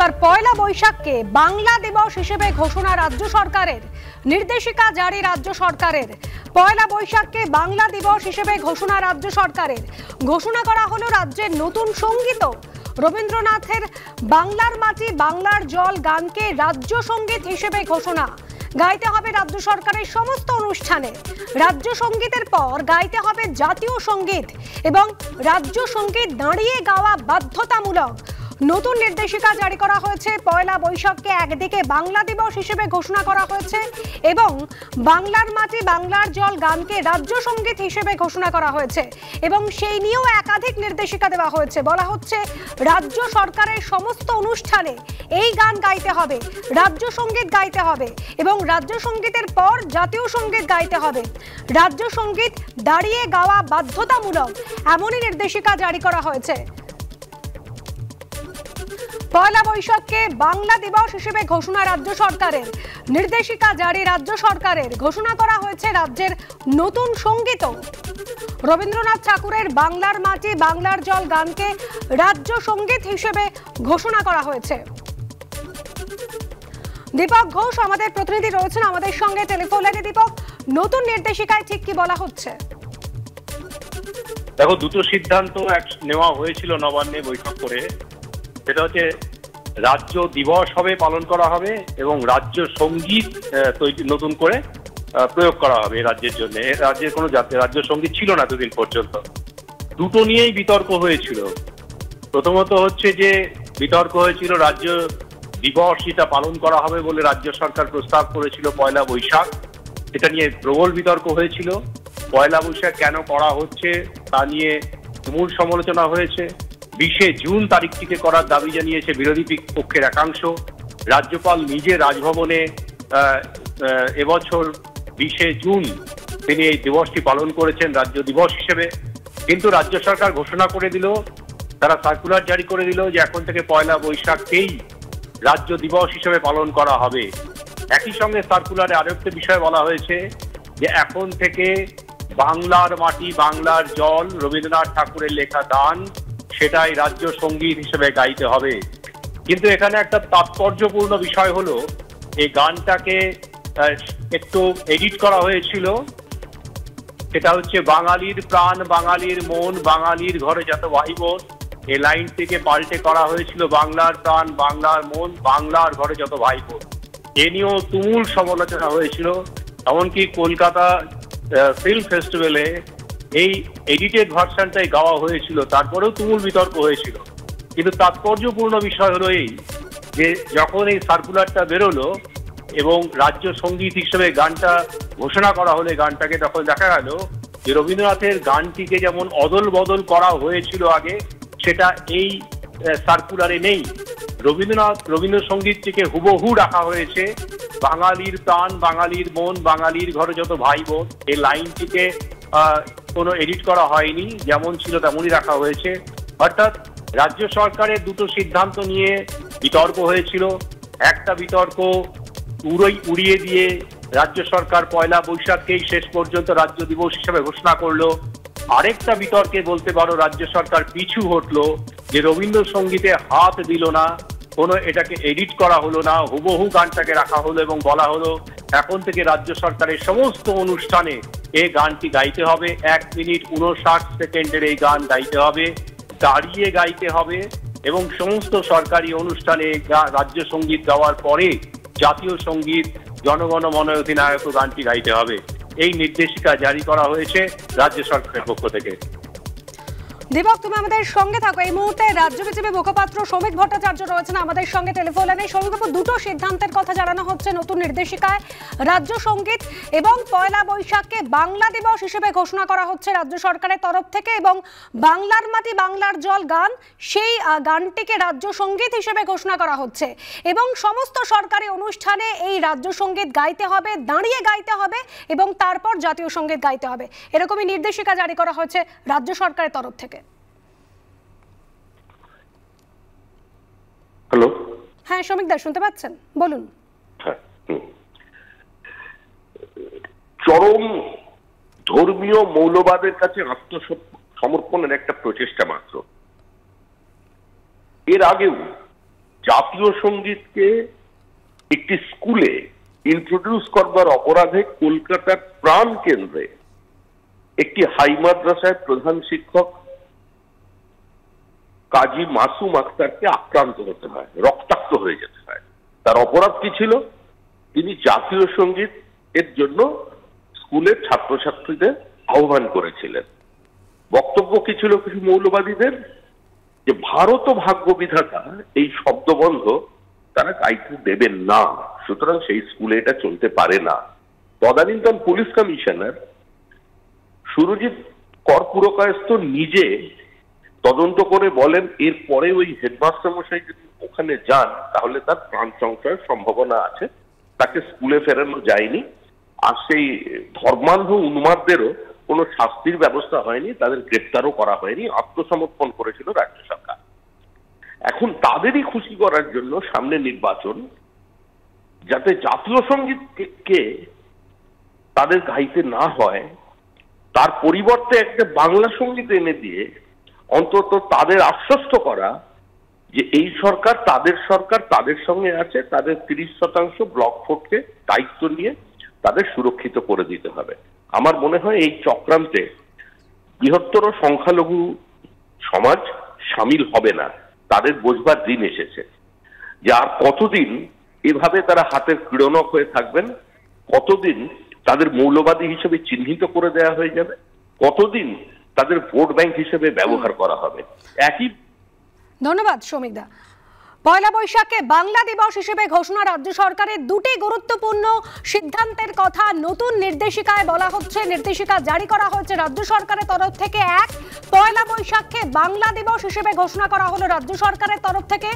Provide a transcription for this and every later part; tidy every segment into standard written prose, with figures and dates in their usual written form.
এবার পয়লা বৈশাখকে বাংলা দিবস হিসেবে ঘোষণা রাজ্য সরকারের, নির্দেশিকা জারি রাজ্য সরকারের। পয়লা বৈশাখকে বাংলা দিবস হিসেবে ঘোষণা রাজ্য সরকারের। ঘোষণা করা হলো রাজ্যের নতুন সঙ্গীত রবীন্দ্রনাথের বাংলার মাটি বাংলার জল গানকে রাজ্য সঙ্গীত হিসেবে ঘোষণা। গাইতে হবে রাজ্য সরকারের সমস্ত অনুষ্ঠানে। রাজ্য সঙ্গীতের পর গাইতে হবে জাতীয় সঙ্গীত এবং রাজ্য সঙ্গীত দাঁড়িয়ে গাওয়া বাধ্যতামূলক। নতুন নির্দেশিকা জারি করা হয়েছে। পয়লা বৈশাখকে একদিকে বাংলা দিবস হিসেবে ঘোষণা করা হয়েছে এবং বাংলার মাটি বাংলার জল গানকে রাজ্য সঙ্গীত হিসেবে ঘোষণা করা হয়েছে এবং সেই নিয়েও একাধিক নির্দেশিকা দেওয়া হয়েছে। বলা হচ্ছে রাজ্য সরকারের সমস্ত অনুষ্ঠানে এই গান গাইতে হবে, রাজ্য সঙ্গীত গাইতে হবে এবং রাজ্য সঙ্গীতের পর জাতীয় সঙ্গীত গাইতে হবে। রাজ্য সঙ্গীত দাঁড়িয়ে গাওয়া বাধ্যতামূলক, এমনই নির্দেশিকা জারি করা হয়েছে। পয়লা বৈশাখকে বাংলা দিবস হিসেবে ঘোষণা রাজ্য সরকারের, নির্দেশিকা জারি রাজ্য সরকারের। ঘোষণা করা হয়েছে রাজ্যের নতুন সঙ্গীত রবীন্দ্রনাথ ঠাকুরের বাংলার মাটি বাংলার জল গানকে রাজ্য সঙ্গীত হিসেবে ঘোষণা করা হয়েছে। দীপক ঘোষ আমাদের প্রতিনিধি রয়েছেন আমাদের সঙ্গে টেলিফোন লাইনে। দীপক, নতুন নির্দেশিকায় ঠিক কি বলা হচ্ছে? দেখো, দুটো সিদ্ধান্ত নেওয়া হয়েছিল নবান্নে বৈঠক করে। সেটা হচ্ছে রাজ্য দিবস হবে পালন করা হবে এবং রাজ্য সঙ্গীত নতুন করে প্রয়োগ করা হবে রাজ্যের জন্য। রাজ্যের কোনো রাজ্য সঙ্গীত ছিল না এতদিন পর্যন্ত। দুটো নিয়েই বিতর্ক হয়েছিল। প্রথমত হচ্ছে যে বিতর্ক হয়েছিল রাজ্য দিবস যেটা পালন করা হবে বলে রাজ্য সরকার প্রস্তাব করেছিল পয়লা বৈশাখ, এটা নিয়ে প্রবল বিতর্ক হয়েছিল। পয়লা বৈশাখ কেন করা হচ্ছে তা নিয়ে তুমুল সমালোচনা হয়েছে। 20শে জুন তারিখটিকে করার দাবি জানিয়েছে বিরোধী পক্ষের একাংশ। রাজ্যপাল নিজে রাজভবনে এবছর 20শে জুন তিনি এই দিবসটি পালন করেছেন রাজ্য দিবস হিসেবে। কিন্তু রাজ্য সরকার ঘোষণা করে দিল, তারা সার্কুলার জারি করে দিল যে এখন থেকে পয়লা বৈশাখকেই রাজ্য দিবস হিসেবে পালন করা হবে। একই সঙ্গে সার্কুলারে আরো একটা বিষয় বলা হয়েছে যে এখন থেকে বাংলার মাটি বাংলার জল রবীন্দ্রনাথ ঠাকুরের লেখা গান সেটাই রাজ্য সঙ্গীত হিসেবে গাইতে হবে। কিন্তু এখানে একটা তাৎপর্যপূর্ণ বিষয় হলো এই গানটাকে একটু এডিট করা হয়েছিল। সেটা হচ্ছে বাঙালির প্রাণ বাঙালির মন বাঙালির ঘরে যত ভাই বোন, এই লাইনটিকে পাল্টে করা হয়েছিল বাংলার প্রাণ বাংলার মন বাংলার ঘরে যত ভাই বোন। এ নিয়েও তুমুল সমালোচনা হয়েছিল। এমনকি কলকাতা ফিল্ম ফেস্টিভ্যালে এই এডিটেড ভার্সনটাই গাওয়া হয়েছিল, তারপরেও তুমুল বিতর্ক হয়েছিল। কিন্তু তাৎপর্যপূর্ণ বিষয় হলো এই যে যখন এই সার্কুলারটা বেরোলো এবং রাজ্য সঙ্গীত হিসেবে গানটা ঘোষণা করা হলে গানটাকে, তখন দেখা গেল যে রবীন্দ্রনাথের গানটিকে যেমন অদল বদল করা হয়েছিল আগে, সেটা এই সার্কুলারে নেই। রবীন্দ্রসঙ্গীতটিকে হুবহু রাখা হয়েছে বাঙালির প্রাণ বাঙালির মন বাঙালির ঘরে যত ভাই বোন। এই লাইনটিকে কোনো এডিট করা হয়নি, যেমন ছিল তেমনই রাখা হয়েছে। অর্থাৎ রাজ্য সরকারের দুটো সিদ্ধান্ত নিয়ে বিতর্ক হয়েছিল। একটা বিতর্ক উড়িয়ে দিয়ে রাজ্য সরকার পয়লা বৈশাখকেই শেষ পর্যন্ত রাজ্য দিবস হিসেবে ঘোষণা করলো। আরেকটা বিতর্কে বলতে পারো রাজ্য সরকার পিছু হটলো, যে রবীন্দ্রসঙ্গীতে হাত দিল না, কোনো এটাকে এডিট করা হলো না, হুবহু গানটাকে রাখা হলো এবং বলা হলো এখন থেকে রাজ্য সরকারের সমস্ত অনুষ্ঠানে এই গানটি গাইতে হবে। 1 মিনিট 59 সেকেন্ডের এই গান গাইতে হবে, দাঁড়িয়ে গাইতে হবে এবং সমস্ত সরকারি অনুষ্ঠানে রাজ্য সঙ্গীত গাওয়ার পরে জাতীয় সঙ্গীত জনগণ মন অধিনায়ক গানটি গাইতে হবে। এই নির্দেশিকা জারি করা হয়েছে রাজ্য সরকারের পক্ষ থেকে। দীপক, তুমি আমাদের সঙ্গে থাকো। এই মুহূর্তে রাজ্য বিজেপি মুখপাত্র শ্রমিক ভট্টাচার্য রয়েছেন আমাদের সঙ্গে টেলিফোন লাইনে। শ্রমিকবাবু, দুটো সিদ্ধান্তের কথা জানানো হচ্ছে নতুন নির্দেশিকায়। রাজ্য সঙ্গীত এবং পয়লা বৈশাখকে বাংলা দিবস হিসেবে ঘোষণা করা হচ্ছে রাজ্য সরকারের তরফ থেকে এবং বাংলার মাটি বাংলার জল গান, সেই গানটিকে রাজ্য সঙ্গীত হিসেবে ঘোষণা করা হচ্ছে এবং সমস্ত সরকারি অনুষ্ঠানে এই রাজ্য সঙ্গীত গাইতে হবে, দাঁড়িয়ে গাইতে হবে এবং তারপর জাতীয় সঙ্গীত গাইতে হবে। এরকমই নির্দেশিকা জারি করা হয়েছে রাজ্য সরকারের তরফ থেকে। হ্যালো, হ্যাঁ শ্রমিক দা, শুনতে পাচ্ছেন? বলুন। চরম ধর্মীয় মৌলবাদের কাছে আত্মসমর্পণের একটা প্রচেষ্টা মাত্র। এর আগেও জাতীয় সঙ্গীতকে একটি স্কুলে ইন্ট্রোডিউস করবার অপরাধে কলকাতার প্রাণ কেন্দ্রে একটি হাই মাদ্রাসায় প্রধান শিক্ষক কাজী মাসুম আক্তারকে আক্রান্ত হতে হয়, রক্তাক্ত হয়ে যেতে হয়। তার অপরাধ কি ছিল? তিনি জাতীয় সঙ্গীত এর জন্য স্কুলের ছাত্রছাত্রীদের আহ্বান করেছিলেন। বক্তব্য কি ছিল কিছু মৌলবাদীদের? যে ভারত ও ভাগ্য বিধাতা এই শব্দবন্ধ তারা গাইতে দেবেন না, সুতরাং সেই স্কুলে এটা চলতে পারে না। তদানীন্তন পুলিশ কমিশনার সুরজিৎ কর পুরকায়স্থ নিজে তদন্ত করে বলেন এরপরে ওই হেডমাস্টার মশাই যদি ওখানে যান তাহলে তার প্রাণ সংশয়ের সম্ভাবনা আছে, তাকে স্কুলে ফেরানো যায়নি। আর সেই ধর্মান্ধ উন্মাদদেরও কোনো শাস্তির ব্যবস্থা হয়নি, তাদের গ্রেপ্তারও করা হয়নি, আত্মসমর্পণ করেছিল রাজ্য সরকার। এখন তাদেরই খুশি করার জন্য সামনে নির্বাচন, যাতে জাতীয় সঙ্গীতকে তাদের গাইতে না হয়, তার পরিবর্তে একটা বাংলা সঙ্গীত এনে দিয়ে অন্তত তাদের আশ্বস্ত করা যে এই সরকার তাদের সঙ্গে আছে, তাদের 30% ব্লক ভোটকে দায়িত্ব নিয়ে তাদের সুরক্ষিত করে দিতে হবে। আমার মনে হয় এই চক্রান্তে বৃহত্তর সংখ্যালঘু সমাজ সামিল হবে না। তাদের বোঝবার দিন এসেছে যে আর কতদিন এভাবে তারা হাতের ক্রীড়নক হয়ে থাকবেন, কতদিন তাদের মৌলবাদী হিসেবে চিহ্নিত করে দেয়া হয়ে যাবে, কতদিন তাদের ভোট ব্যাংক হিসেবে ব্যবহার করা হবে। একই ধন্যবাদ শ্রমিকদা। পয়লা বৈশাখকে বাংলা দিবস হিসেবে ঘোষণা রাজ্য সরকারের দুটি গুরুত্বপূর্ণ সিদ্ধান্তের কথা নতুন নির্দেশিকায় বলা হচ্ছে। নির্দেশিকা জারি করা হয়েছে রাজ্য সরকারের তরফ থেকে। এক, পয়লা বৈশাখকে বাংলা দিবস হিসেবে ঘোষণা করা হলো রাজ্য সরকারের তরফ থেকে।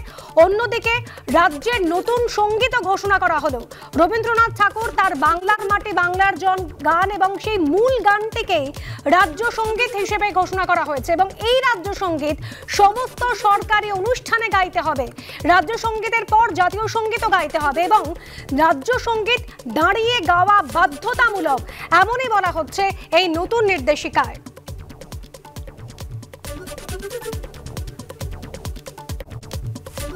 অন্যদিকে রাজ্যের নতুন সঙ্গীতও ঘোষণা করা হলো। রবীন্দ্রনাথ ঠাকুর তার বাংলার মাটি বাংলার জন গান এবং সেই মূল গানটিকেই রাজ্য সঙ্গীত হিসেবে ঘোষণা করা হয়েছে এবং এই রাজ্য সঙ্গীত সমস্ত সরকারি অনুষ্ঠানে গাইতে হবে। রাজ্য সঙ্গীতের পর জাতীয় সঙ্গীতও গাইতে হবে এবং রাজ্য সঙ্গীত দাঁড়িয়ে গাওয়া বাধ্যতামূলক, এমনই বলা হচ্ছে এই নতুন নির্দেশিকায়।